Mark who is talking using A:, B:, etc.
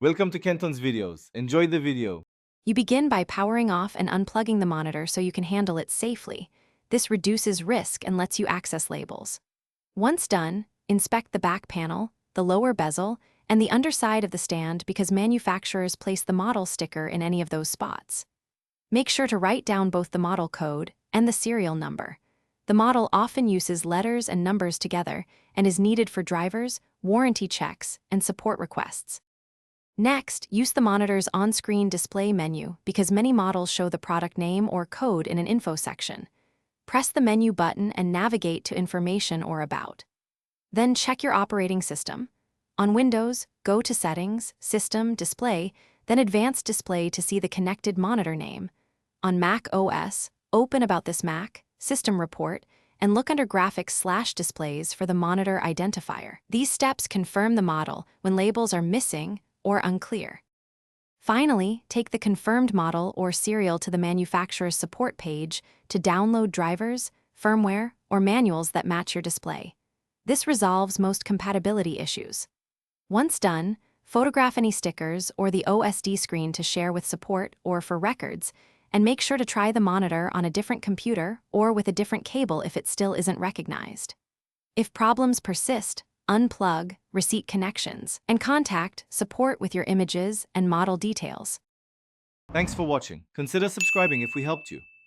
A: Welcome to Kenton's videos. Enjoy the video.
B: You begin by powering off and unplugging the monitor so you can handle it safely. This reduces risk and lets you access labels. Once done, inspect the back panel, the lower bezel, and the underside of the stand because manufacturers place the model sticker in any of those spots. Make sure to write down both the model code and the serial number. The model often uses letters and numbers together and is needed for drivers, warranty checks, and support requests. Next, use the monitor's on-screen display menu because many models show the product name or code in an info section. Press the menu button and navigate to information or about. Then check your operating system. On Windows, go to Settings, System, Display, then Advanced Display to see the connected monitor name. On Mac OS, open About This Mac, System Report, and look under Graphics/Displays for the monitor identifier. These steps confirm the model when labels are missing or unclear. Finally, take the confirmed model or serial to the manufacturer's support page to download drivers, firmware, or manuals that match your display. This resolves most compatibility issues. Once done, photograph any stickers or the OSD screen to share with support or for records, and make sure to try the monitor on a different computer or with a different cable if it still isn't recognized. If problems persist, unplug, reset connections, and contact support with your images and model details.
A: Thanks for watching. Consider subscribing if we helped you.